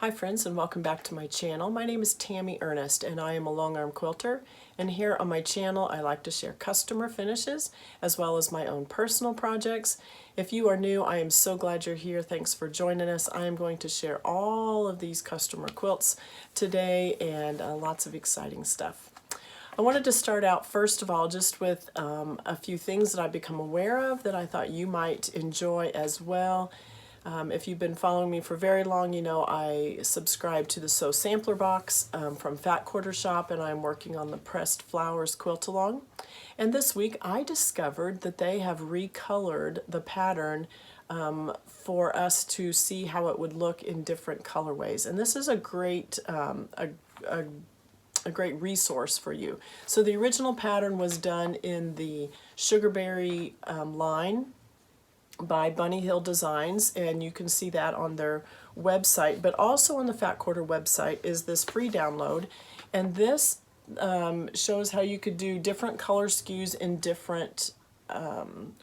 Hi friends, and welcome back to my channel. My name is Tammy Ernest and I am a long arm quilter, and here on my channel I like to share customer finishes as well as my own personal projects. If you are new, I am so glad you're here. Thanks for joining us. I am going to share all of these customer quilts today and lots of exciting stuff. I wanted to start out first of all just with a few things that I've become aware of that I thought you might enjoy as well. If you've been following me for very long, you know I subscribe to the Sew Sampler Box from Fat Quarter Shop, and I'm working on the Pressed Flowers Quilt Along. And this week I discovered that they have recolored the pattern for us to see how it would look in different colorways. And this is a great a great resource for you. So the original pattern was done in the Sugarberry line by Bunny Hill Designs, and you can see that on their website, but also on the Fat Quarter website is this free download, and this shows how you could do different color skews in different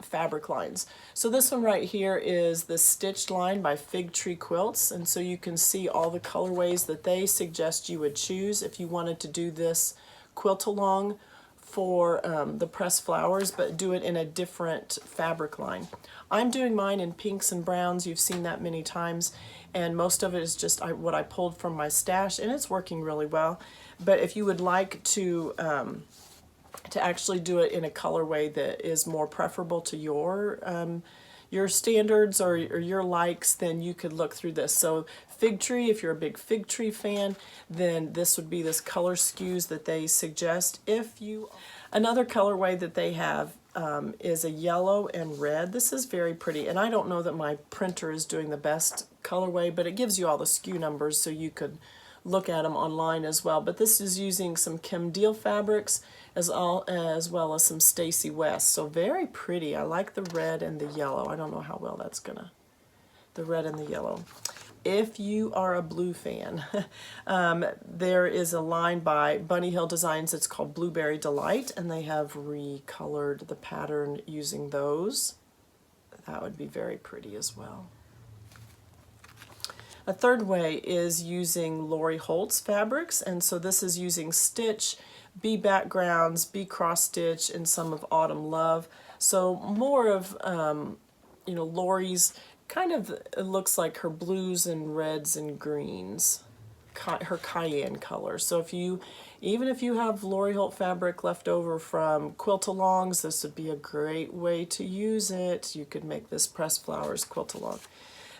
fabric lines. So this one right here is the stitched line by Fig Tree Quilts, and so you can see all the colorways that they suggest you would choose if you wanted to do this quilt along for the pressed flowers, but do it in a different fabric line. I'm doing mine in pinks and browns. You've seen that many times, and most of it is just what I pulled from my stash, and it's working really well. But if you would like to actually do it in a colorway that is more preferable to your standards or your likes, then you could look through this. So Fig Tree, if you're a big Fig Tree fan, then this would be this color skews that they suggest. Another colorway that they have is a yellow and red. This is very pretty, and I don't know that my printer is doing the best colorway, but it gives you all the SKU numbers so you could look at them online as well. But this is using some Kim Deal fabrics as well as some Stacy West. So very pretty. I like the red and the yellow. I don't know how well that's gonna, the red and the yellow. If you are a blue fan, there is a line by Bunny Hill Designs. It's called Blueberry Delight, and they have recolored the pattern using those. That would be very pretty as well. A third way is using Lori Holt's fabrics, and so this is using Stitch, Bee Backgrounds, Bee Cross Stitch, and some of Autumn Love. So more of you know, Lori's kind of, it looks like her blues and reds and greens, her cayenne color. So even if you have Lori Holt fabric left over from quilt-alongs, this would be a great way to use it. You could make this Pressed Flowers quilt-along.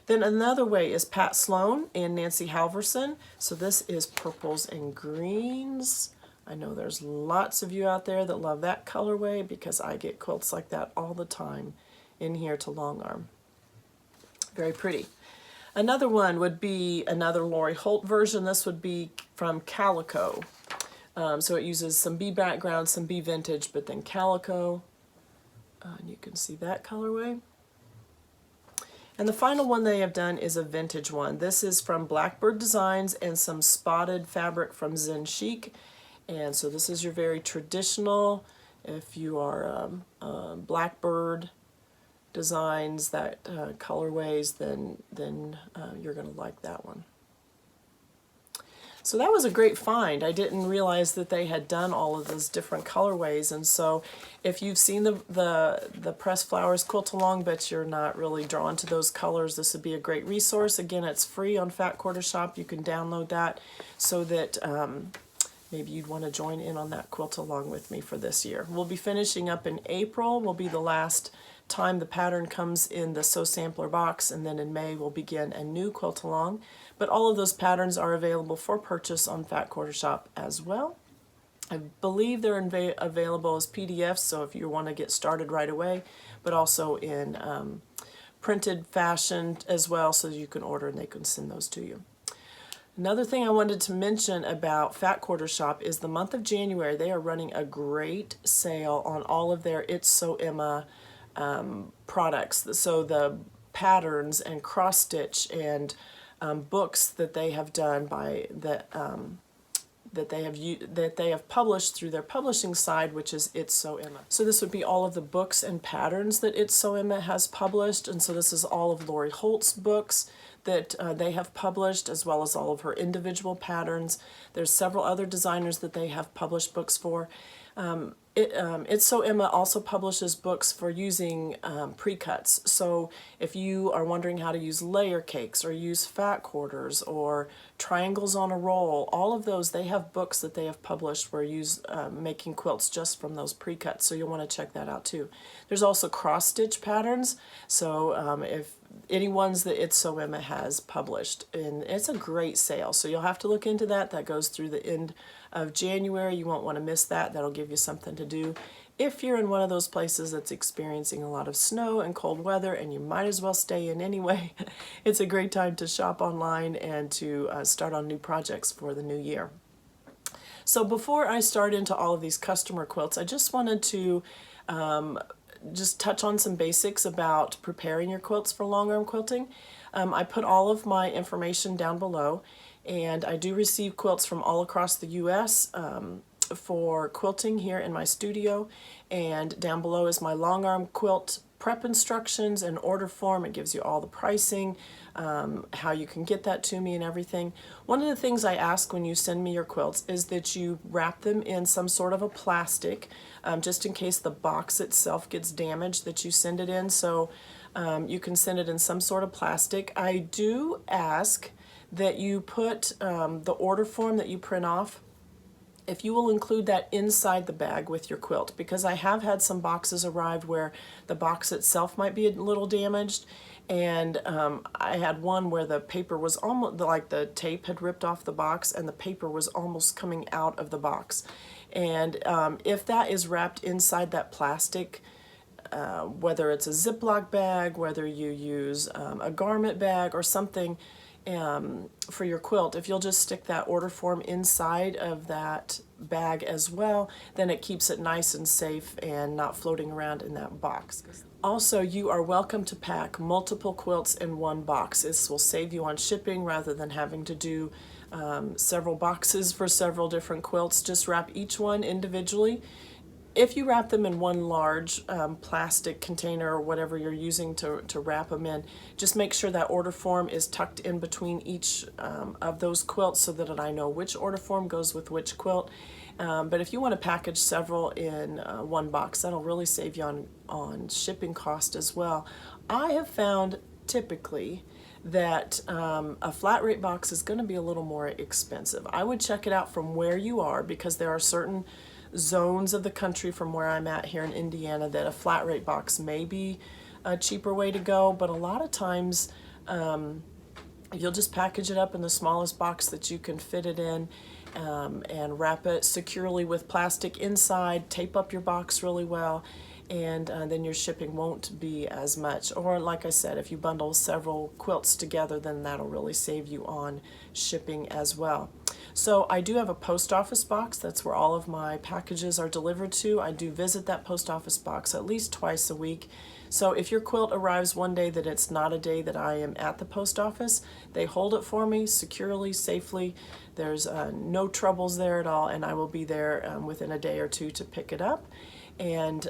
Then another way is Pat Sloan and Nancy Halverson. So this is purples and greens. I know there's lots of you out there that love that colorway because I get quilts like that all the time in here to long arm. Very pretty. Another one would be another Lori Holt version. This would be from Calico. So it uses some bee background, some bee vintage, but then Calico. And you can see that colorway. And the final one they have done is a vintage one. This is from Blackbird Designs and some spotted fabric from Zen Chic. And so this is your very traditional, if you are Blackbird Designs, that colorways, then you're going to like that one. So that was a great find. I didn't realize that they had done all of those different colorways, and so if you've seen the Pressed Flowers quilt along but you're not really drawn to those colors, this would be a great resource. Again, it's free on Fat Quarter Shop. You can download that so that maybe you'd want to join in on that quilt along with me for this year. We'll be finishing up in April. Will be the last time the pattern comes in the Sew Sampler Box, and then in May we'll begin a new quilt along. But all of those patterns are available for purchase on Fat Quarter Shop as well. I believe they're available as PDFs, so if you want to get started right away, but also in printed fashion as well, so you can order and they can send those to you. Another thing I wanted to mention about Fat Quarter Shop is the month of January, they are running a great sale on all of their It's So Emma products. So the patterns and cross stitch and books that they have done by that they have published through their publishing side, which is It's So Emma. So this would be all of the books and patterns that It's So Emma has published, and so this is all of Lori Holt's books that they have published, as well as all of her individual patterns. There's several other designers that they have published books for. It's So Emma also publishes books for using pre-cuts. So if you are wondering how to use layer cakes or use fat quarters or triangles on a roll, all of those, they have books that they have published where you use making quilts just from those pre-cuts. So you'll want to check that out too. There's also cross-stitch patterns. So if any ones that It's So Emma has published, and it's a great sale, so you'll have to look into that. That goes through the end of January. You won't want to miss that. That'll give you something to do if you're in one of those places that's experiencing a lot of snow and cold weather, and you might as well stay in anyway. It's a great time to shop online and to start on new projects for the new year. So before I start into all of these customer quilts, I just wanted to just touch on some basics about preparing your quilts for long arm quilting. I put all of my information down below, and I do receive quilts from all across the U.S. For quilting here in my studio, and down below is my long arm quilt prep instructions and order form. It gives you all the pricing, how you can get that to me and everything. One of the things I ask when you send me your quilts is that you wrap them in some sort of a plastic, just in case the box itself gets damaged, that you send it in. So you can send it in some sort of plastic. I do ask that you put the order form that you print off, if you will include that inside the bag with your quilt, because I have had some boxes arrive where the box itself might be a little damaged, and I had one where the paper was almost, like the tape had ripped off the box and the paper was almost coming out of the box. And if that is wrapped inside that plastic, whether it's a Ziploc bag, whether you use a garment bag or something, for your quilt, if you'll just stick that order form inside of that bag as well, then it keeps it nice and safe and not floating around in that box. Also, you are welcome to pack multiple quilts in one box. This will save you on shipping rather than having to do several boxes for several different quilts. Just wrap each one individually. If you wrap them in one large plastic container or whatever you're using to wrap them in, just make sure that order form is tucked in between each of those quilts so that I know which order form goes with which quilt. But if you want to package several in one box, that'll really save you on shipping cost as well. I have found typically that a flat rate box is going to be a little more expensive. I would check it out from where you are, because there are certain zones of the country from where I'm at here in Indiana that a flat rate box may be a cheaper way to go, but a lot of times you'll just package it up in the smallest box that you can fit it in, and wrap it securely with plastic inside, tape up your box really well, and then your shipping won't be as much. Or like I said, if you bundle several quilts together, then that'll really save you on shipping as well. So I do have a post office box. That's where all of my packages are delivered to. I do visit that post office box at least twice a week. So if your quilt arrives one day that it's not a day that I am at the post office, they hold it for me securely, safely. There's no troubles there at all, and I will be there within a day or two to pick it up. And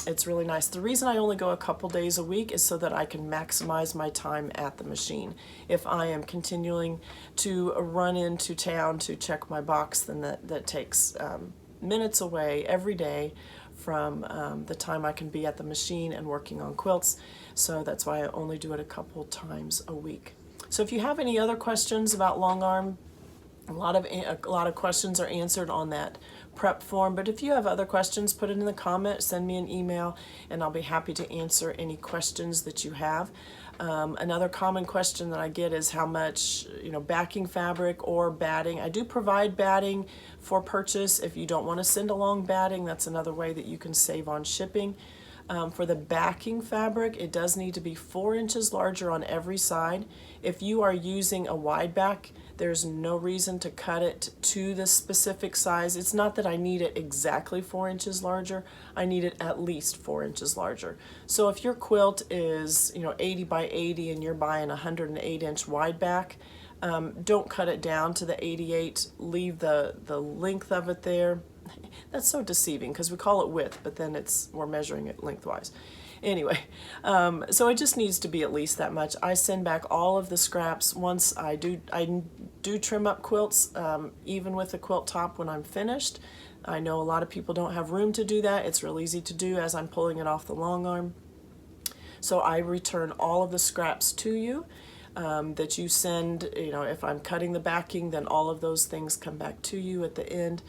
it's really nice. The reason I only go a couple days a week is so that I can maximize my time at the machine. If I am continuing to run into town to check my box, then that takes minutes away every day from the time I can be at the machine and working on quilts. So that's why I only do it a couple times a week. So if you have any other questions about long arm, a lot of questions are answered on that prep form, but if you have other questions, put it in the comment, send me an email, and I'll be happy to answer any questions that you have. Another common question that I get is how much, backing fabric or batting. I do provide batting for purchase. If you don't want to send along batting, that's another way that you can save on shipping. For the backing fabric, it does need to be 4 inches larger on every side. If you are using a wide back, there's no reason to cut it to the specific size. It's not that I need it exactly 4 inches larger. I need it at least 4 inches larger. So if your quilt is 80 by 80 and you're buying a 108-inch wide back, Don't cut it down to the 88, leave the length of it there. That's so deceiving because we call it width, but then we're measuring it lengthwise. Anyway, so it just needs to be at least that much. I send back all of the scraps once I do trim up quilts, even with the quilt top when I'm finished. I know a lot of people don't have room to do that. It's real easy to do as I'm pulling it off the long arm. So I return all of the scraps to you that you send. You know, if I'm cutting the backing, then all of those things come back to you at the end.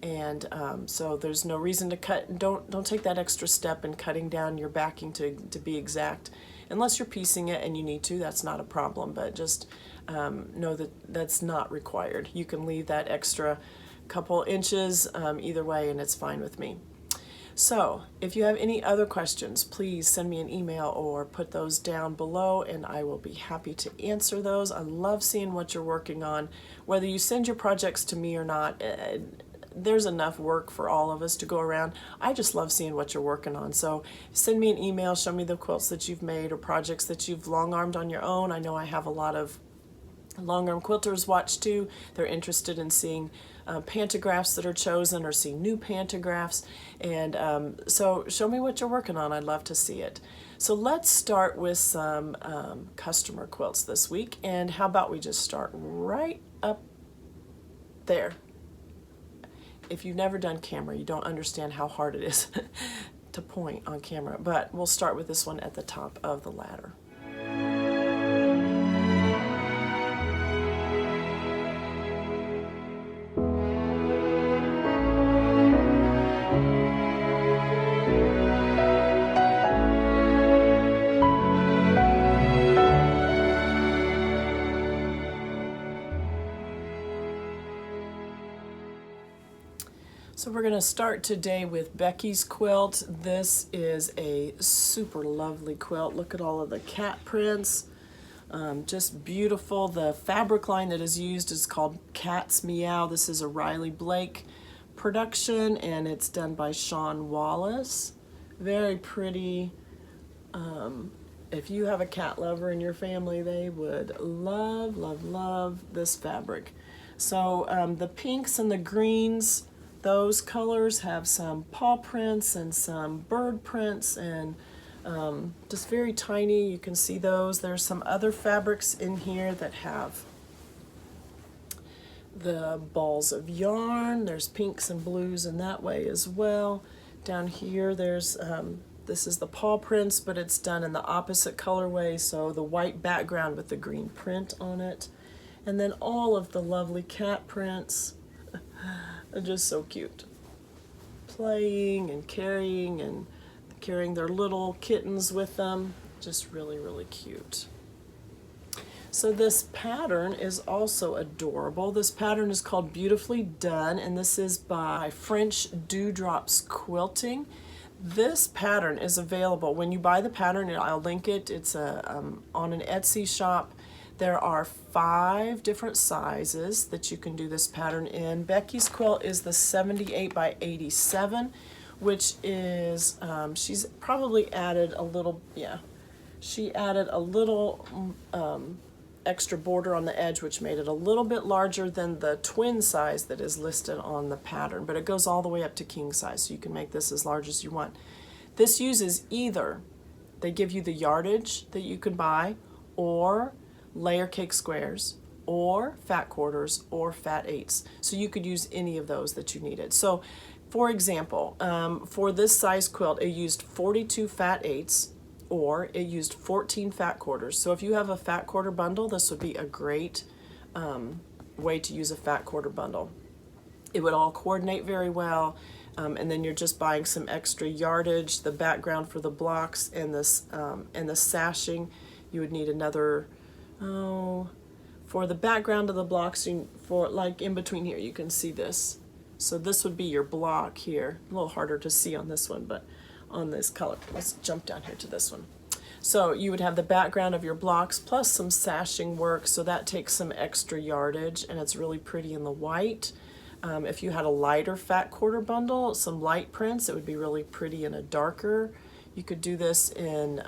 And so there's no reason to cut. Don't take that extra step in cutting down your backing to be exact. Unless you're piecing it and you need to, that's not a problem. But just know that that's not required. You can leave that extra couple inches either way, and it's fine with me. So if you have any other questions, please send me an email or put those down below, and I will be happy to answer those. I love seeing what you're working on. Whether you send your projects to me or not, there's enough work for all of us to go around. I just love seeing what you're working on. So send me an email, show me the quilts that you've made or projects that you've long-armed on your own. I know I have a lot of long-arm quilters watch too. They're interested in seeing pantographs that are chosen or seeing new pantographs. And so show me what you're working on. I'd love to see it. So let's start with some customer quilts this week. And how about we just start right up there. If you've never done camera, you don't understand how hard it is to point on camera, but we'll start with this one at the top of the ladder. So we're going to start today with Becki's quilt. This is a super lovely quilt. Look at all of the cat prints. Just beautiful. The fabric line that is used is called Cat's Meow. This is a Riley Blake production, and it's done by Shawn Wallace. Very pretty. If you have a cat lover in your family, they would love, love, love this fabric. So the pinks and the greens, those colors have some paw prints and some bird prints, and just very tiny. You can see those. There's some other fabrics in here that have the balls of yarn. There's pinks and blues in that way as well. Down here there's, this is the paw prints, but it's done in the opposite colorway, so the white background with the green print on it. And then all of the lovely cat prints. They're just so cute. Playing and carrying their little kittens with them. Just really, really cute. So this pattern is also adorable. This pattern is called Beautifully Done, and this is by French Dewdrops Quilting. This pattern is available. When you buy the pattern, I'll link it. It's on an Etsy shop. There are 5 different sizes that you can do this pattern in. Becki's quilt is the 78 by 87, which is, she's probably added a little, she added a little extra border on the edge, which made it a little bit larger than the twin size that is listed on the pattern, but it goes all the way up to king size, so you can make this as large as you want. This uses either, they give you the yardage that you can buy, or layer cake squares, or fat quarters, or fat eighths. So you could use any of those that you needed. So for example, for this size quilt, it used 42 fat eighths, or it used 14 fat quarters. So if you have a fat quarter bundle, this would be a great way to use a fat quarter bundle. It would all coordinate very well, and then you're just buying some extra yardage, the background for the blocks, and this and the sashing. You would need another, for the background of the blocks, for like in between here, you can see this. So this would be your block here. A little harder to see on this one, but on this color. Let's jump down here to this one. So you would have the background of your blocks plus some sashing work, so that takes some extra yardage, and it's really pretty in the white. If you had a lighter fat quarter bundle, some light prints, it would be really pretty in a darker. You could do this in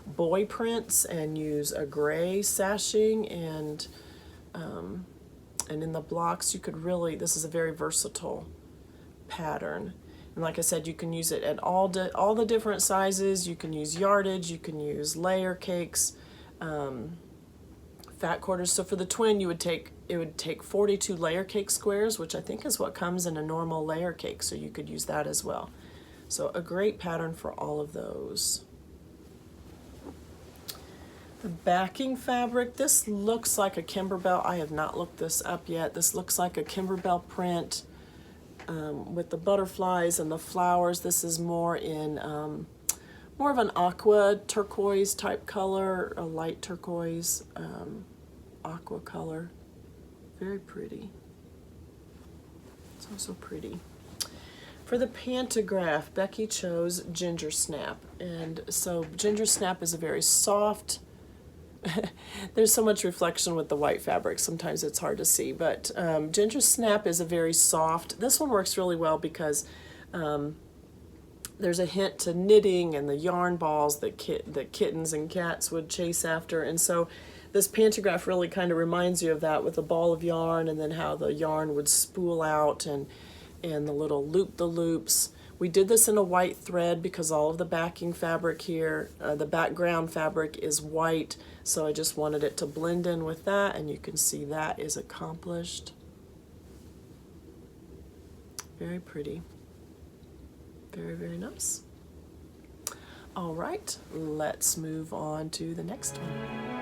boy prints and use a gray sashing, and And in the blocks, you could really, this is a very versatile pattern. And like I said, you can use it at all the different sizes. You can use yardage, you can use layer cakes, fat quarters. So for the twin, it would take 42 layer cake squares, which I think is what comes in a normal layer cake. So you could use that as well. So a great pattern for all of those. The backing fabric, this looks like a Kimberbell. I have not looked this up yet. This looks like a Kimberbell print with the butterflies and the flowers. This is more in more of an aqua turquoise type color, a light turquoise aqua color. Very pretty. So pretty. For the Pantograph, Becki chose Ginger Snap. And so Ginger Snap is a very soft, there's so much reflection with the white fabric, sometimes it's hard to see, but Ginger Snap is a very soft, this one works really well because there's a hint to knitting and the yarn balls that kittens and cats would chase after, and so this Pantograph really kind of reminds you of that with a ball of yarn and then how the yarn would spool out and the little loop-the-loops. We did this in a white thread because all of the backing fabric here, the background fabric is white, so I just wanted it to blend in with that, and you can see that is accomplished. Very pretty. Very, very nice. All right, let's move on to the next one.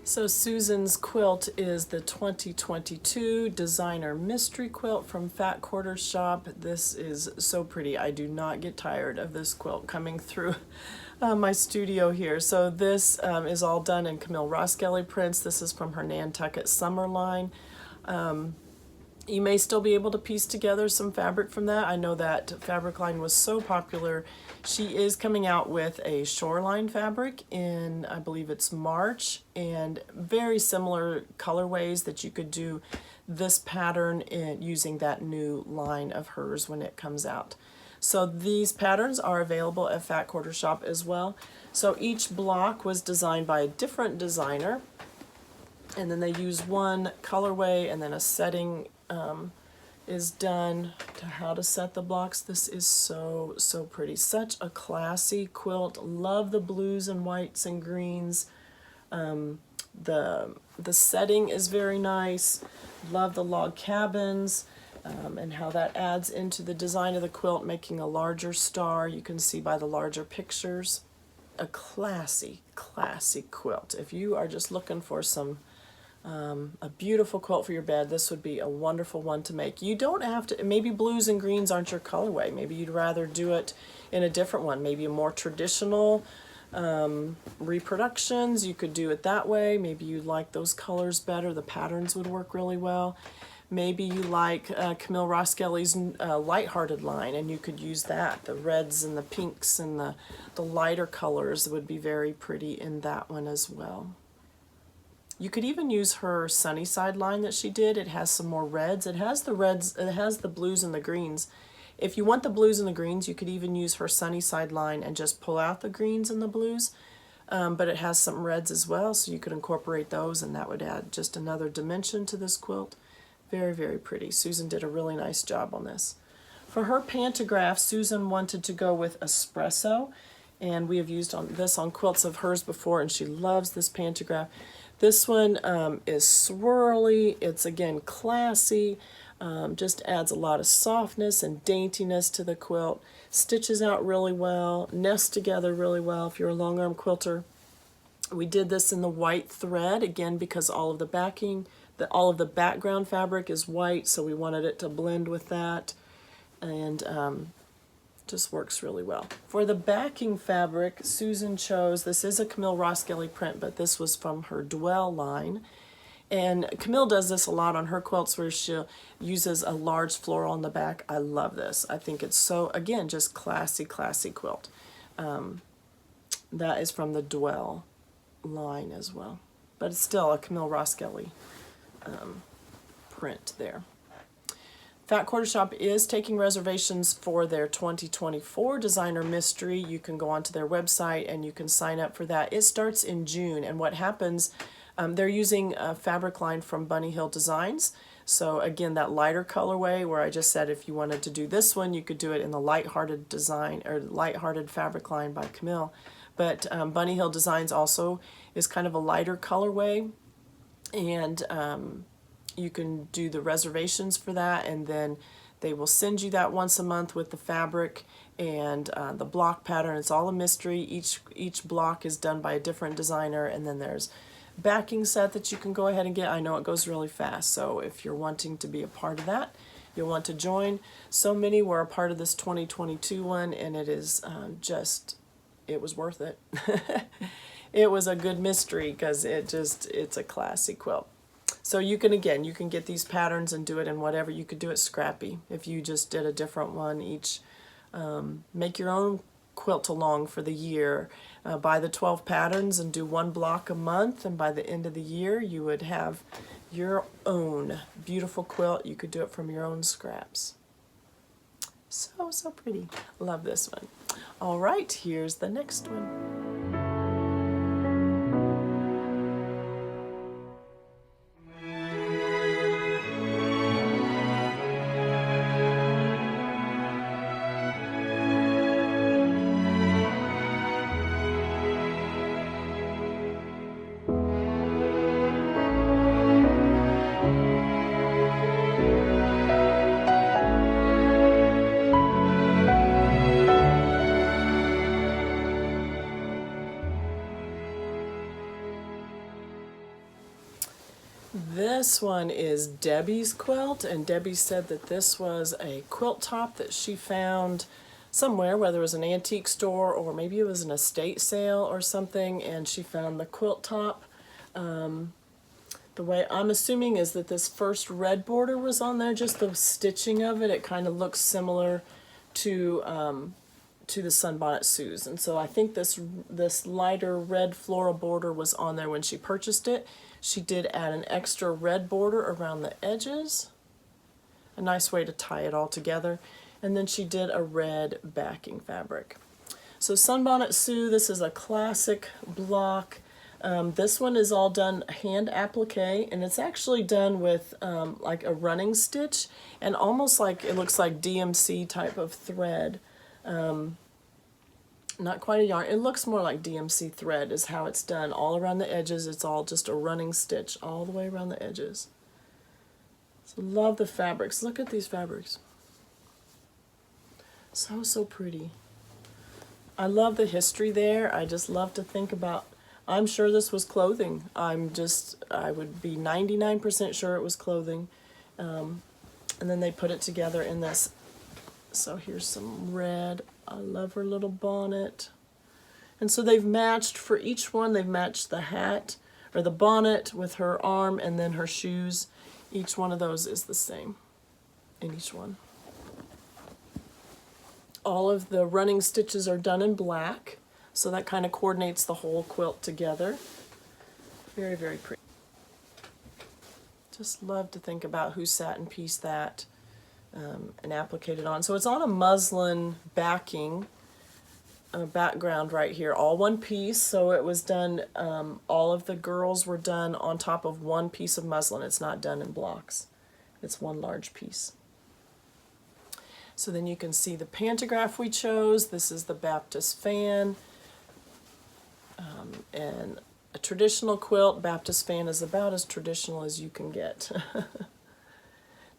So Susan's quilt is the 2022 Designer Mystery Quilt from Fat Quarters Shop. This is so pretty. I do not get tired of this quilt coming through my studio here. So this is all done in Camille Roskelley prints. This is from her Nantucket Summer line. You may still be able to piece together some fabric from that. I know that fabric line was so popular. She is coming out with a shoreline fabric in, I believe it's March, and very similar colorways that you could do this pattern using that new line of hers when it comes out. So these patterns are available at Fat Quarter Shop as well. So each block was designed by a different designer, and then they use one colorway and then a setting is done to how to set the blocks. This is so pretty. Such a classy quilt. Love the blues and whites and greens. The setting is very nice. Love the log cabins and how that adds into the design of the quilt, making a larger star. You can see by the larger pictures. A classy quilt. If you are just looking for some a beautiful quilt for your bed, this would be a wonderful one to make. You don't have to, maybe blues and greens aren't your colorway. Maybe you'd rather do it in a different one, maybe a more traditional reproductions. You could do it that way. Maybe you like those colors better. The patterns would work really well. Maybe you like Camille Roskelley's Lighthearted line, and you could use that. The reds and the pinks and the lighter colors would be very pretty in that one as well. You could even use her Sunnyside line that she did. It has some more reds. It has the reds, it has the blues and the greens. If you want the blues and the greens, you could even use her Sunnyside line and just pull out the greens and the blues. But it has some reds as well, so you could incorporate those, and that would add just another dimension to this quilt. Very, very pretty. Susan did a really nice job on this. For her Pantograph, Susan wanted to go with espresso, and we have used this on quilts of hers before, and she loves this Pantograph. This one is swirly. It's, again, classy. Just adds a lot of softness and daintiness to the quilt. Stitches out really well. Nests together really well if you're a long arm quilter. We did this in the white thread, again, because all of the background fabric is white, so we wanted it to blend with that. And just works really well. For the backing fabric, Susan chose, this is a Camille Roskelley print, but this was from her Dwell line, And Camille does this a lot on her quilts where she uses a large floral on the back. I love this. I think it's so, again, just classy, classy quilt. That is from the Dwell line as well. But it's still a Camille Kellie print there. Fat Quarter Shop is taking reservations for their 2024 Designer Mystery. You can go onto their website and you can sign up for that. It starts in June, and what happens, they're using a fabric line from Bunny Hill Designs. So again, that lighter colorway where I just said if you wanted to do this one, you could do it in the lighthearted design or lighthearted fabric line by Camille. But Bunny Hill Designs also is kind of a lighter colorway, and you can do the reservations for that, and then they will send you that once a month with the fabric and the block pattern. It's all a mystery. Each block is done by a different designer, and then there's backing set that you can go ahead and get. I know it goes really fast, so if you're wanting to be a part of that, you'll want to join. So many were a part of this 2022 one, and it is it was worth it. It was a good mystery because it's a classy quilt. So you can get these patterns and do it in whatever. You could do it scrappy if you just did a different one each. Make your own quilt along for the year. Buy the 12 patterns and do one block a month, and by the end of the year you would have your own beautiful quilt. You could do it from your own scraps. So pretty. Love this one. All right, here's the next one. This one is Debbie's quilt, and Debbie said that this was a quilt top that she found somewhere, whether it was an antique store or maybe it was an estate sale or something, and she found the quilt top. The way I'm assuming is that this first red border was on there, just the stitching of it. It kind of looks similar to the Sunbonnet Sue's, and so I think this lighter red floral border was on there when she purchased it. She did add an extra red border around the edges, a nice way to tie it all together, and then she did a red backing fabric. So Sunbonnet Sue, this is a classic block. This one is all done hand applique, and it's actually done with like a running stitch, and almost like it looks like DMC type of thread. Not quite a yarn. It looks more like DMC thread is how it's done. All around the edges, it's all just a running stitch all the way around the edges. So love the fabrics. Look at these fabrics. So pretty. I love the history there. I just love to think about, I'm sure this was clothing. I would be 99% sure it was clothing. And then they put it together in this. So here's some red. I love her little bonnet. And so they've matched for each one, they've matched the hat or the bonnet with her arm and then her shoes. Each one of those is the same in each one. All of the running stitches are done in black, so that kind of coordinates the whole quilt together. Very, very pretty. Just love to think about who sat and pieced that. And applique it on. So it's on a muslin backing, background right here, all one piece. So it was done, all of the girls were done on top of one piece of muslin. It's not done in blocks. It's one large piece. So then you can see the pantograph we chose. This is the Baptist fan. And a traditional quilt, Baptist fan is about as traditional as you can get.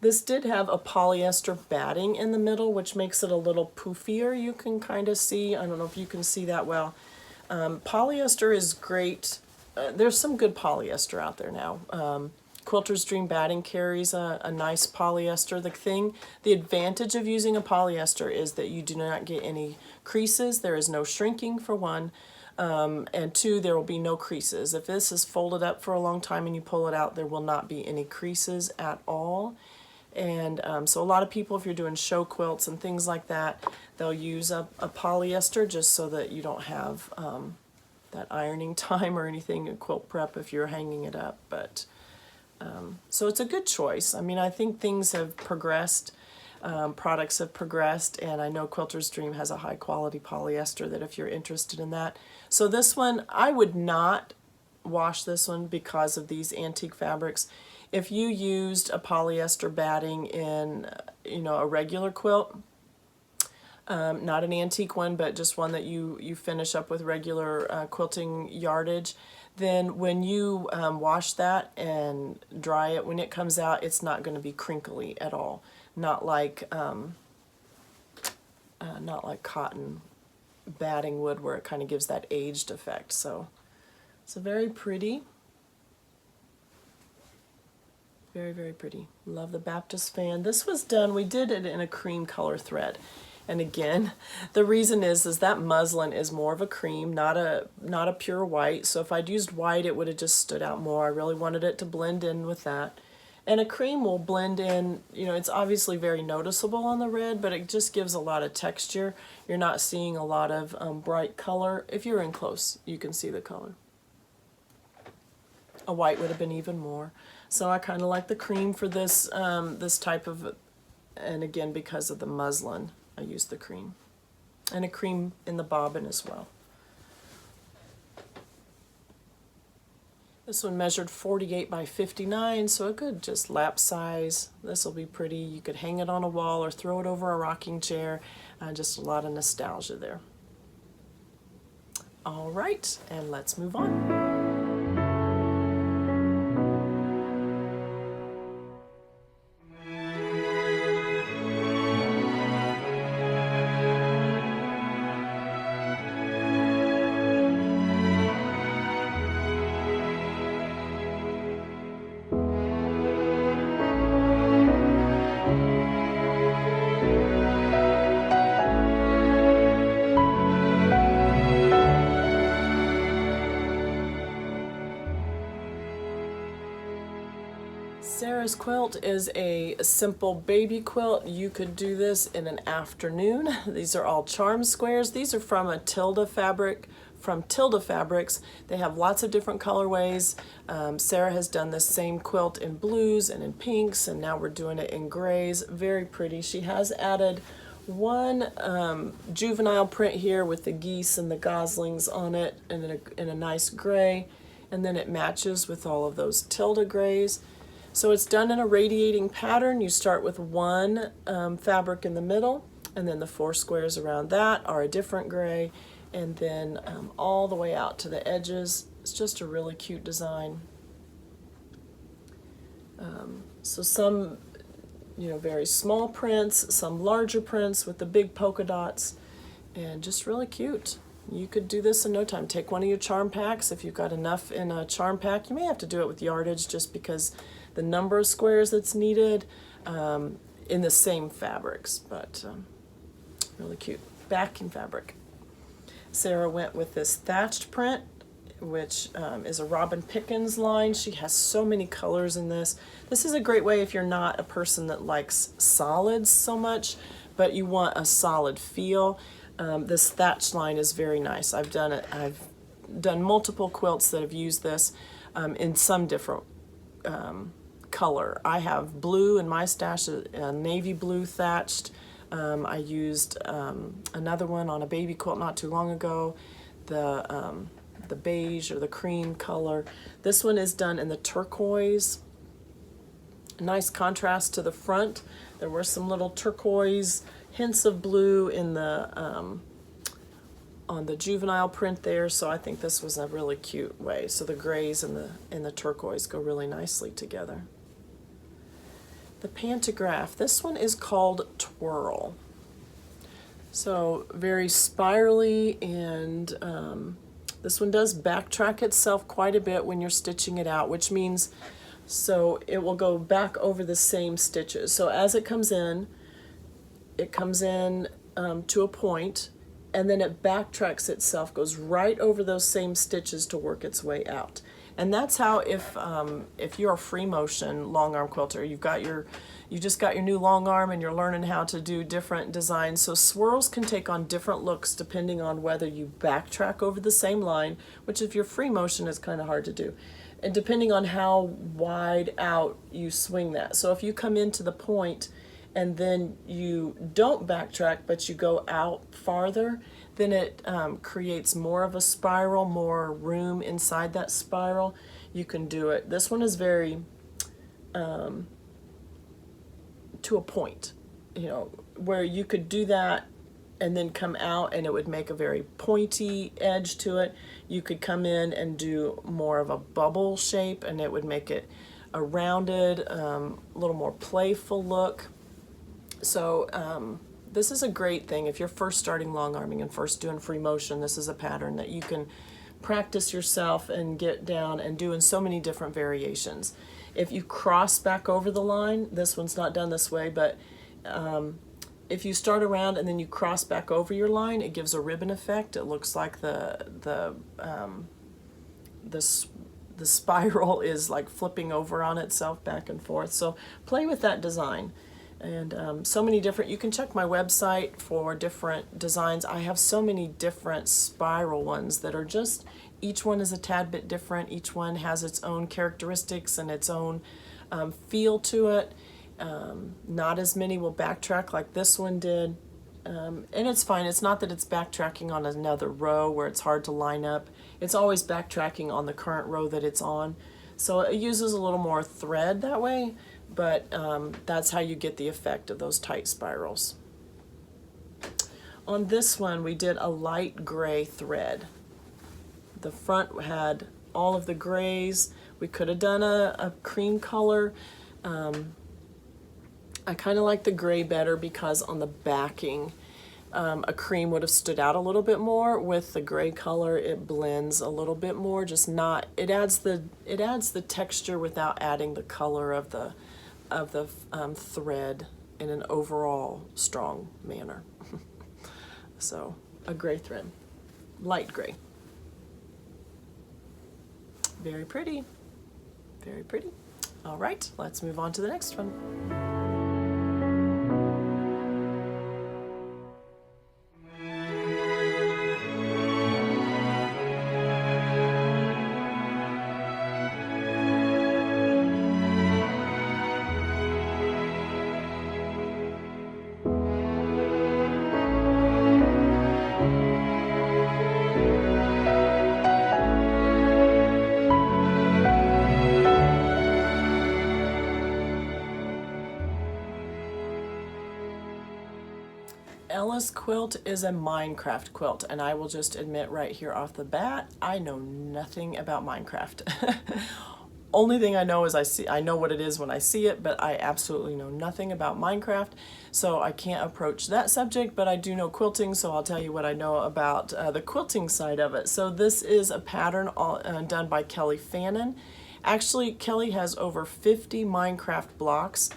This did have a polyester batting in the middle, which makes it a little poofier. You can kind of see, I don't know if you can see that well. Polyester is great. There's some good polyester out there now. Quilter's Dream Batting carries a nice polyester. The advantage of using a polyester is that you do not get any creases. There is no shrinking for one. and 2, there will be no creases. If this is folded up for a long time and you pull it out, there will not be any creases at all. And so a lot of people, if you're doing show quilts and things like that, they'll use a polyester just so that you don't have that ironing time or anything in quilt prep if you're hanging it up. But so it's a good choice. I mean, I think things have progressed, products have progressed, and I know Quilter's Dream has a high quality polyester that if you're interested in that. So this one, I would not wash this one because of these antique fabrics. If you used a polyester batting in, you know, a regular quilt, not an antique one, but just one that you finish up with regular quilting yardage, then when you wash that and dry it, when it comes out, it's not going to be crinkly at all. Not like cotton batting would, where it kind of gives that aged effect. So it's a very pretty. Very, very pretty. Love the Baptist fan. This was done, we did it in a cream color thread. And again, the reason is that muslin is more of a cream, not a pure white. So if I'd used white, it would have just stood out more. I really wanted it to blend in with that. And a cream will blend in, you know, it's obviously very noticeable on the red, but it just gives a lot of texture. You're not seeing a lot of bright color. If you're in close, you can see the color. A white would have been even more. So I kind of like the cream for this this type of, and again, because of the muslin, I used the cream. And a cream in the bobbin as well. This one measured 48 by 59, so a good just lap size. This will be pretty. You could hang it on a wall or throw it over a rocking chair. Just a lot of nostalgia there. All right, and let's move on. Sara's quilt is a simple baby quilt. You could do this in an afternoon. These are all charm squares. These are from a Tilda fabric, from Tilda Fabrics. They have lots of different colorways. Sara has done this same quilt in blues and in pinks, and now we're doing it in grays. Very pretty. She has added one juvenile print here with the geese and the goslings on it in a nice gray, and then it matches with all of those Tilda grays. So it's done in a radiating pattern. You start with one fabric in the middle, and then the 4 squares around that are a different gray, and then all the way out to the edges. It's just a really cute design. So some, you know, very small prints, some larger prints with the big polka dots, and just really cute. You could do this in no time. Take one of your charm packs. If you've got enough in a charm pack, you may have to do it with yardage just because the number of squares that's needed in the same fabrics, but really cute. Backing fabric. Sara went with this thatched print, which is a Robin Pickens line. She has so many colors in this. This is a great way if you're not a person that likes solids so much, but you want a solid feel. This thatched line is very nice. I've done multiple quilts that have used this in some different color. I have blue in my stash, a navy blue thatched. I used another one on a baby quilt not too long ago, the beige or the cream color. This one is done in the turquoise. Nice contrast to the front. There were some little turquoise hints of blue in the on the juvenile print there, so I think this was a really cute way. So the grays and the turquoise go really nicely together. The Pantograph, this one is called Twirl. So very spirally, and this one does backtrack itself quite a bit when you're stitching it out, which means so it will go back over the same stitches. So as it comes in to a point, and then it backtracks itself, goes right over those same stitches to work its way out. And that's how, if you're a free motion long arm quilter, you just got your new long arm and you're learning how to do different designs. So swirls can take on different looks depending on whether you backtrack over the same line, which if you're free motion is kind of hard to do, and depending on how wide out you swing that. So if you come into the point and then you don't backtrack but you go out farther, then it creates more of a spiral, more room inside that spiral. You can do it. This one is very to a point, you know, where you could do that and then come out and it would make a very pointy edge to it. You could come in and do more of a bubble shape and it would make it a rounded, little more playful look. So this is a great thing. If you're first starting long arming and first doing free motion, this is a pattern that you can practice yourself and get down and do in so many different variations. If you cross back over the line, this one's not done this way, but if you start around and then you cross back over your line, it gives a ribbon effect. It looks like the spiral is like flipping over on itself back and forth. So play with that design. And so many different, you can check my website for different designs. I have so many different spiral ones that are just, each one is a tad bit different. Each one has its own characteristics and its own feel to it. Not as many will backtrack like this one did. And it's fine. It's not that it's backtracking on another row where it's hard to line up. It's always backtracking on the current row that it's on. So it uses a little more thread that way, but that's how you get the effect of those tight spirals. On this one, we did a light gray thread. The front had all of the grays. We could have done a cream color. I kind of like the gray better because on the backing, a cream would have stood out a little bit more. With the gray color, it blends a little bit more. Just not, it adds the texture without adding the color of the thread in an overall strong manner. So a gray thread, light gray. Very pretty, very pretty. All right, let's move on to the next one. Ella's quilt is a Minecraft quilt, and I will just admit right here off the bat, I know nothing about Minecraft. Only thing I know is I know what it is when I see it, but I absolutely know nothing about Minecraft, so I can't approach that subject, but I do know quilting, so I'll tell you what I know about the quilting side of it. So this is a pattern done by Kellie Fannin. Actually, Kellie has over 50 Minecraft blocks.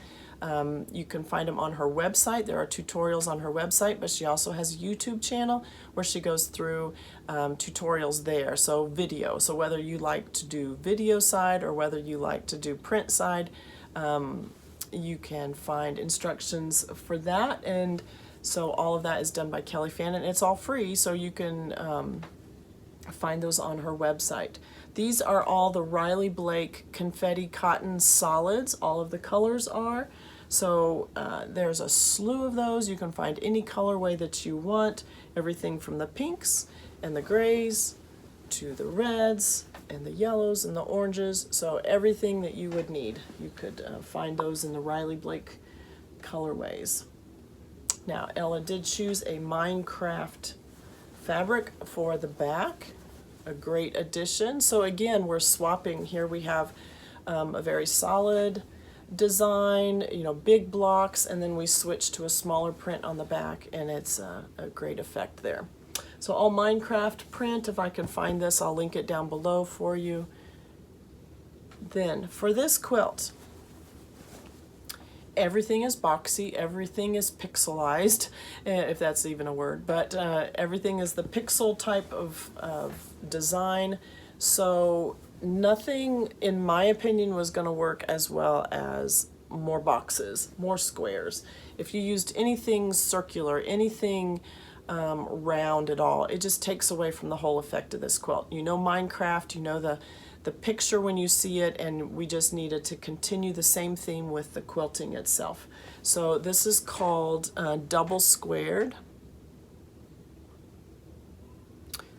You can find them on her website. There are tutorials on her website, but she also has a YouTube channel where she goes through tutorials there, so video. So whether you like to do video side or whether you like to do print side, you can find instructions for that. And so all of that is done by Kellie Fannin. It's all free, so you can find those on her website. These are all the Riley Blake confetti cotton solids. All of the colors are. So there's a slew of those. You can find any colorway that you want. Everything from the pinks and the grays to the reds and the yellows and the oranges. So everything that you would need. You could find those in the Riley Blake colorways. Now, Ella did choose a Minecraft fabric for the back. A great addition. So again, we're swapping. Here we have a very solid design, you know, big blocks, and then we switch to a smaller print on the back, and it's a great effect there. So all Minecraft print. If I can find this, I'll link it down below for you. Then for this quilt, Everything is boxy, everything is pixelized, if that's even a word, but everything is the pixel type of design. So nothing, in my opinion, was going to work as well as more boxes, more squares. If you used anything circular, anything round at all, it just takes away from the whole effect of this quilt. You know Minecraft, you know the picture when you see it, and we just needed to continue the same theme with the quilting itself. So this is called double squared.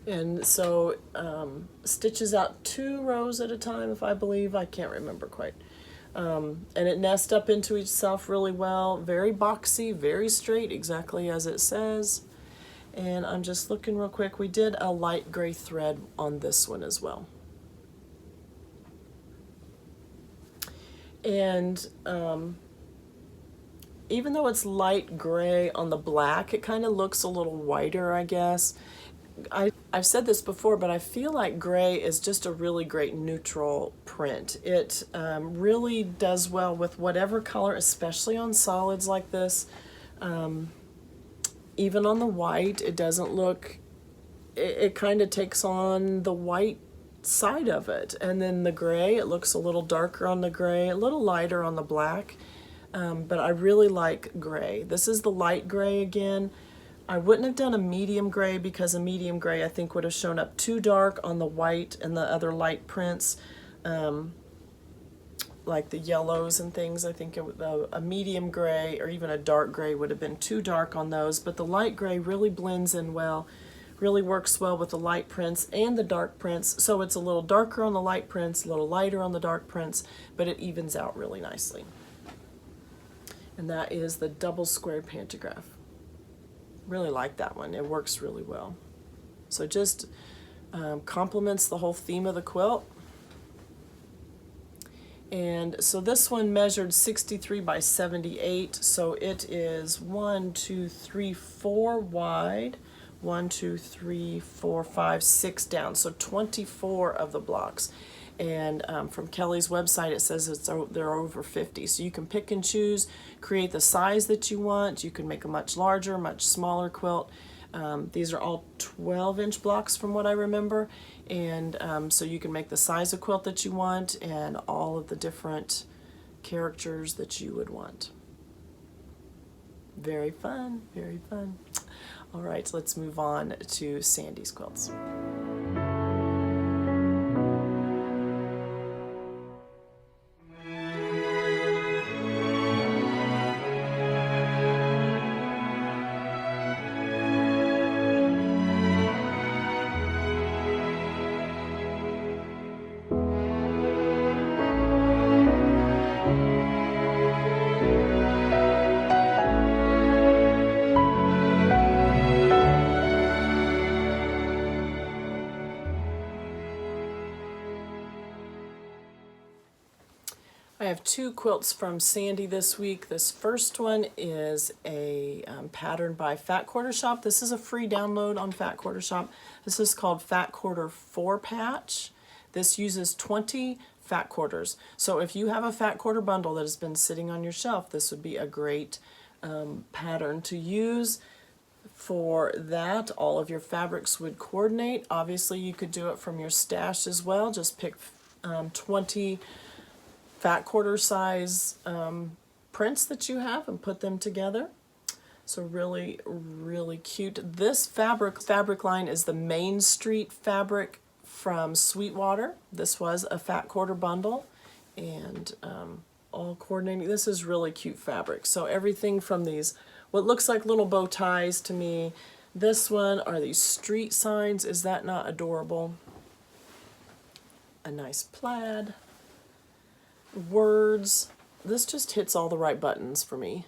And so stitches out 2 rows at a time, if I believe. I can't remember quite. And it nests up into itself really well. Very boxy, very straight, exactly as it says. And I'm just looking real quick. We did a light gray thread on this one as well. And even though it's light gray on the black, it kind of looks a little whiter, I guess. I've said this before, but I feel like gray is just a really great neutral print. It really does well with whatever color, especially on solids like this. Even on the white, it doesn't look, it kind of takes on the white side of it. And then the gray, it looks a little darker on the gray, a little lighter on the black. But I really like gray. This is the light gray again. I wouldn't have done a medium gray because a medium gray I think would have shown up too dark on the white and the other light prints, like the yellows and things. I think a medium gray or even a dark gray would have been too dark on those, but the light gray really blends in well, really works well with the light prints and the dark prints. So it's a little darker on the light prints, a little lighter on the dark prints, but it evens out really nicely. And that is the double squared pantograph. Really like that one. It works really well. So just complements the whole theme of the quilt. And so this one measured 63 by 78. So it is 1, 2, 3, 4 wide. 1, 2, 3, 4, 5, 6 down. So 24 of the blocks. And from Kellie's website, it says they're over 50. So you can pick and choose, create the size that you want. You can make a much larger, much smaller quilt. These are all 12-inch blocks from what I remember. And so you can make the size of quilt that you want and all of the different characters that you would want. Very fun, very fun. All right, so let's move on to Sandy's quilts. I have 2 quilts from Sandy this week. This first one is a pattern by Fat Quarter Shop. This is a free download on Fat Quarter Shop. This is called Fat Quarter 4 Patch. This uses 20 fat quarters. So if you have a fat quarter bundle that has been sitting on your shelf, this would be a great pattern to use. For that, all of your fabrics would coordinate. Obviously, you could do it from your stash as well. Just pick 20 fat quarter size prints that you have and put them together. So really, really cute. This fabric line is the Main Street fabric from Sweetwater. This was a fat quarter bundle and all coordinating. This is really cute fabric. So everything from these, what looks like little bow ties to me. This one are these street signs. Is that not adorable? A nice plaid. Words. This just hits all the right buttons for me.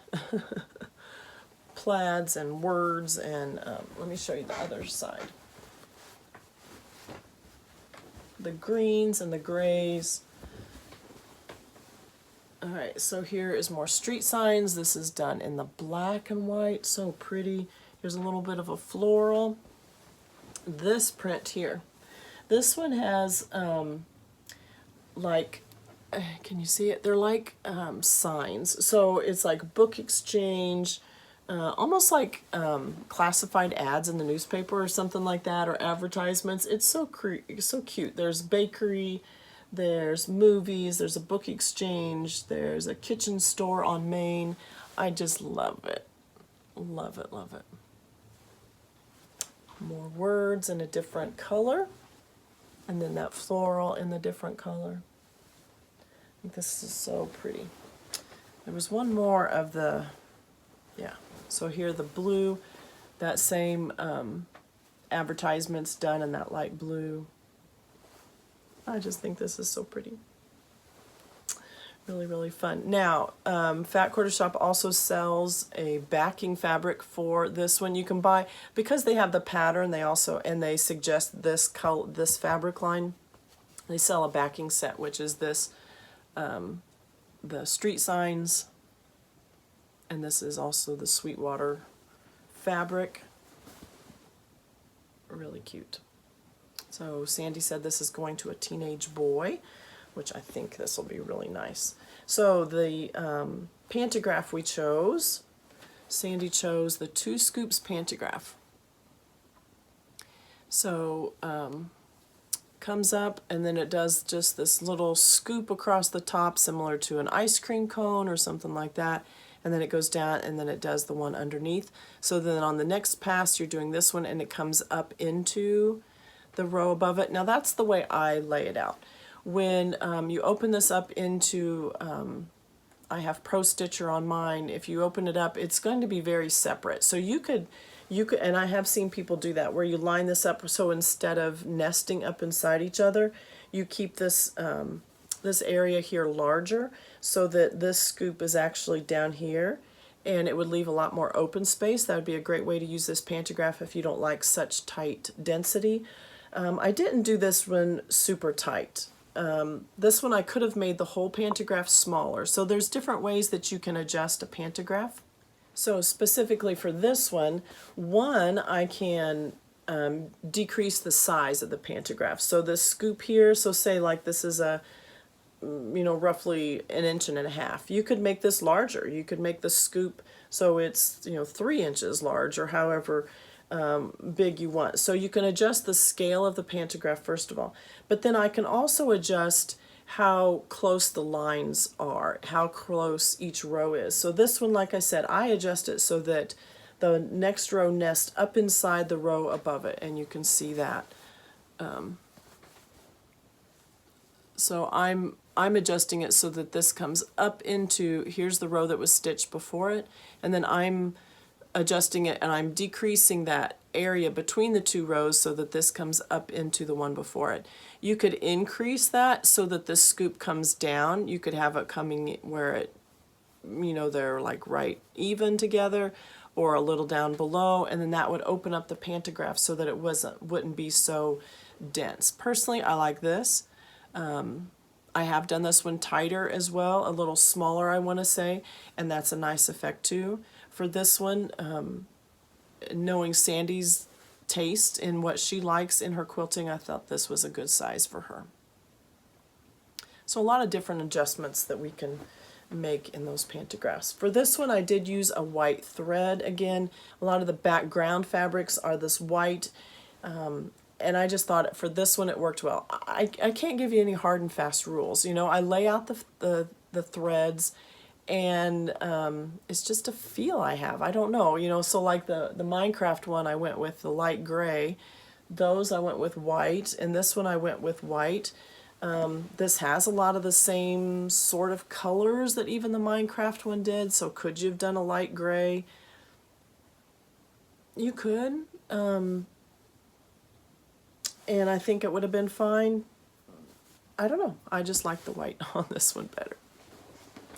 Plaids and words, and let me show you the other side. The greens and the grays. Alright, so here is more street signs. This is done in the black and white, so pretty. Here's a little bit of a floral. This print here. This one has like can you see it? They're like signs. So it's like book exchange, almost like classified ads in the newspaper or something like that, or advertisements. It's so cute. There's bakery, there's movies, there's a book exchange, there's a kitchen store on Main. I just love it. Love it, love it. More words in a different color, and then that floral in the different color. I think this is so pretty. There was one more of the, yeah, so here the blue, that same advertisement's done in that light blue. I just think this is so pretty. Really, really fun. Now, Fat Quarter Shop also sells a backing fabric for this one. You can buy, because they have the pattern, they also, and they suggest this color, this fabric line, they sell a backing set, which is this, the street signs, and this is also the Sweetwater fabric. Really cute. So Sandy said this is going to a teenage boy, which I think this will be really nice. So the Pantograph we chose, Sandy chose the 2 Scoops Pantograph. So comes up and then it does just this little scoop across the top, similar to an ice cream cone or something like that. And then it goes down and then it does the one underneath. So then on the next pass you're doing this one and it comes up into the row above it. Now that's the way I lay it out. When you open this up into, I have Pro Stitcher on mine, if you open it up, it's going to be very separate. So you could, and I have seen people do that, where you line this up, so instead of nesting up inside each other, you keep this, this area here larger, so that this scoop is actually down here, and it would leave a lot more open space. That would be a great way to use this Pantograph if you don't like such tight density. I didn't do this one super tight. This one I could have made the whole Pantograph smaller. So there's different ways that you can adjust a Pantograph. So specifically for this one, I can decrease the size of the Pantograph. So this scoop here, so say like this is a, roughly 1.5 inches. You could make this larger. You could make the scoop so it's, 3 inches large, or however big you want. So you can adjust the scale of the Pantograph first of all, but then I can also adjust how close the lines are, how close each row is. So this one, like I said, I adjust it so that the next row nests up inside the row above it, and you can see that. So I'm adjusting it so that this comes up into, here's the row that was stitched before it, and then I'm adjusting it and I'm decreasing that area between the 2 rows so that this comes up into the one before it. You could increase that so that this scoop comes down. You could have it coming where it, they're like right even together, or a little down below, and then that would open up the Pantograph so that it wouldn't be so dense. Personally, I like this. I have done this one tighter as well, a little smaller I want to say, and that's a nice effect too. For this one, knowing Sandy's taste in what she likes in her quilting, I thought this was a good size for her. So a lot of different adjustments that we can make in those Pantographs. For this one, I did use a white thread. Again, a lot of the background fabrics are this white, and I just thought for this one it worked well. I can't give you any hard and fast rules. I lay out the threads, and it's just a feel I have. I don't know, so like the Minecraft one, I went with the light gray. Those I went with white, and this one I went with white. This has a lot of the same sort of colors that even the Minecraft one did, so could you have done a light gray? You could, and I think it would have been fine. I don't know, I just like the white on this one better.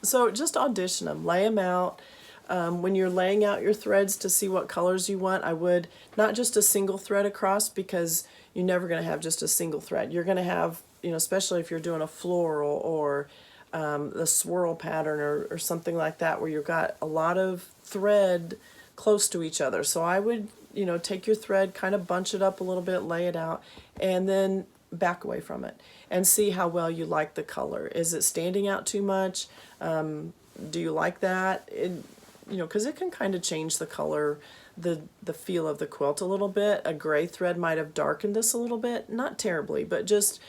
So just audition them, lay them out. When you're laying out your threads to see what colors you want, I would not just a single thread across, because you're never going to have just a single thread. You're going to have, especially if you're doing a floral or the swirl pattern or something like that, where you've got a lot of thread close to each other. So I would, take your thread, kind of bunch it up a little bit, lay it out, and then back away from it and see how well you like the color. Is it standing out too much? Do you like that? You know, because it can kind of change the color, the feel of the quilt a little bit. A gray thread might have darkened this a little bit, not terribly, but just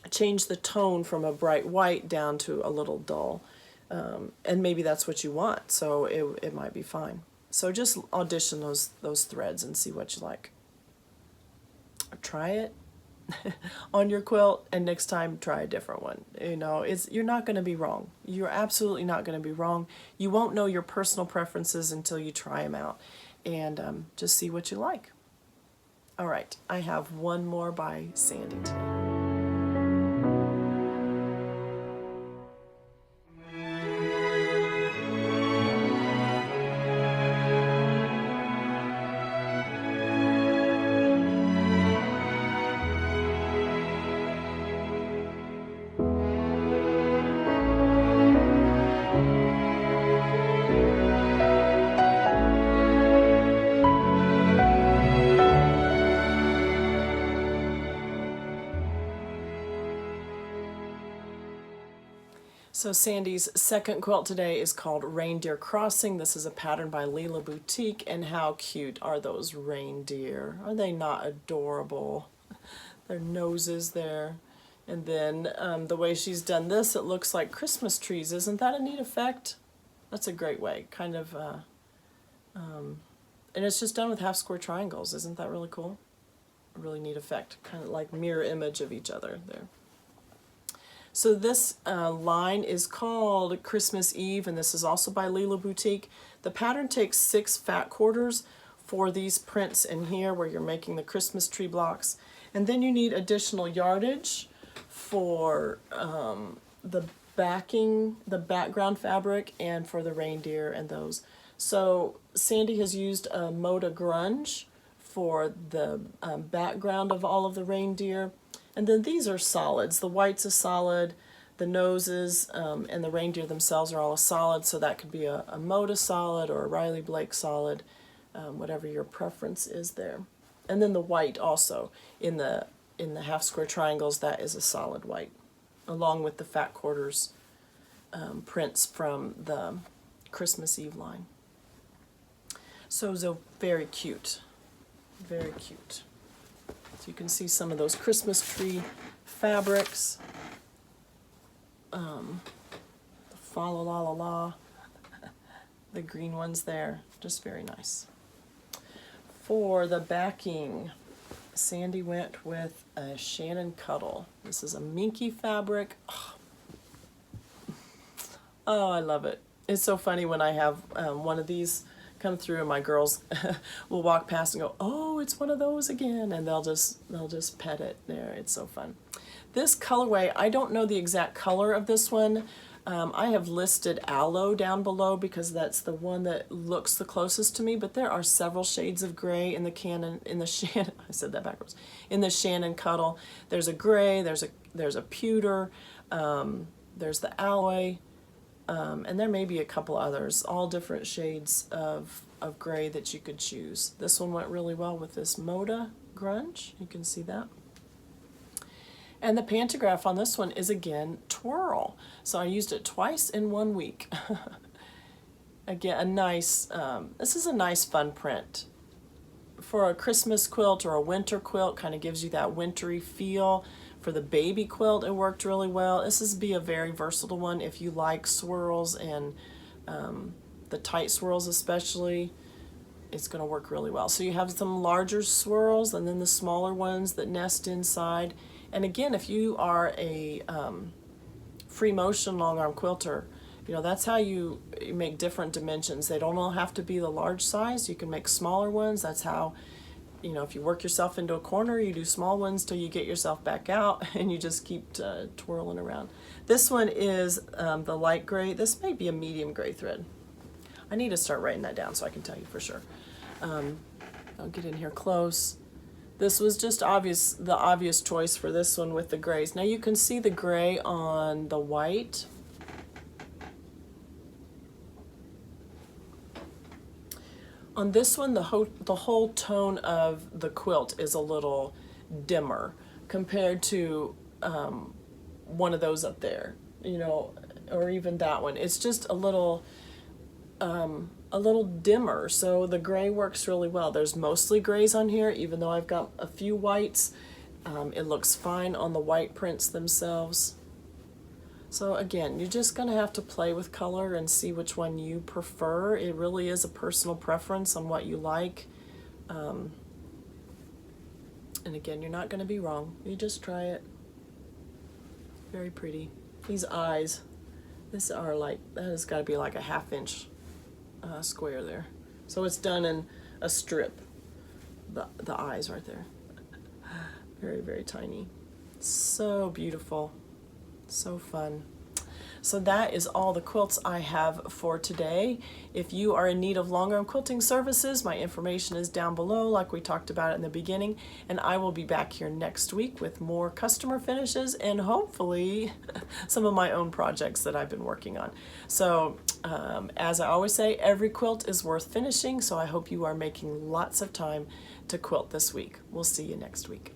change the tone from a bright white down to a little dull. And maybe that's what you want, so it might be fine. So just audition those threads and see what you like. Try it on your quilt, and next time try a different one. You know, you're not going to be wrong. You're absolutely not going to be wrong. You won't know your personal preferences until you try them out, and just see what you like. All right, I have one more by Sandy today. So Sandy's second quilt today is called Reindeer Crossing. This is a pattern by Lella Boutique, and how cute are those reindeer? Are they not adorable? Their noses there. And then the way she's done this, it looks like Christmas trees. Isn't that a neat effect? That's a great way, kind of, and it's just done with half square triangles. Isn't that really cool? A really neat effect, kind of like mirror image of each other there. So this line is called Christmas Eve, and this is also by Lella Boutique. The pattern takes 6 fat quarters for these prints in here where you're making the Christmas tree blocks. And then you need additional yardage for the backing, the background fabric, and for the reindeer and those. So Sandy has used a Moda Grunge for the background of all of the reindeer. And then these are solids. The white's a solid, the noses and the reindeer themselves are all a solid, so that could be a Moda solid or a Riley Blake solid, whatever your preference is there. And then the white also in the half square triangles, that is a solid white, along with the fat quarters prints from the Christmas Eve line. So very cute, very cute. So you can see some of those Christmas tree fabrics. The fa la la la la, the green ones there, just very nice. For the backing, Sandy went with a Shannon Cuddle. This is a minky fabric. Oh, I love it. It's so funny when I have one of these come through and my girls will walk past and go, oh, it's one of those again, and they'll just pet it there. It's so fun. This colorway, I don't know the exact color of this one. I have listed Aloe down below because that's the one that looks the closest to me, but there are several shades of gray in the Shannon, I said that backwards, in the Shannon Cuddle. There's a gray, there's a pewter, there's the alloy, and there may be a couple others, all different shades of gray that you could choose. This one went really well with this Moda Grunge. You can see that. And the Pantograph on this one is, again, Twirl. So I used it twice in 1 week. Again, a nice, this is a nice fun print. For a Christmas quilt or a winter quilt, kind of gives you that wintry feel. For the baby quilt, it worked really well. This is be a very versatile one if you like swirls and the tight swirls especially. It's going to work really well. So you have some larger swirls and then the smaller ones that nest inside. And again, if you are a free motion long arm quilter, you know, that's how you make different dimensions. They don't all have to be the large size. You can make smaller ones. That's how, you know, if you work yourself into a corner, you do small ones till you get yourself back out and you just keep twirling around. This one is the light gray. This may be a medium gray thread. I need to start writing that down so I can tell you for sure. I'll get in here close. This was just the obvious choice for this one with the grays. Now you can see the gray on the white. On this one, the whole tone of the quilt is a little dimmer compared to one of those up there, you know, or even that one. It's just a little dimmer, so the gray works really well. There's mostly grays on here, even though I've got a few whites. It looks fine on the white prints themselves. So again, you're just going to have to play with color and see which one you prefer. It really is a personal preference on what you like. And again, you're not going to be wrong. You just try it. Very pretty. These eyes, this are like, that has got to be like a 1/2 inch square there. So it's done in a strip, the eyes right there. Very, very tiny. So beautiful. So fun. So that is all the quilts I have for today. If you are in need of Longarm quilting services, my information is down below like we talked about in the beginning, and I will be back here next week with more customer finishes and hopefully some of my own projects that I've been working on. So as I always say, every quilt is worth finishing, so I hope you are making lots of time to quilt this week. We'll see you next week.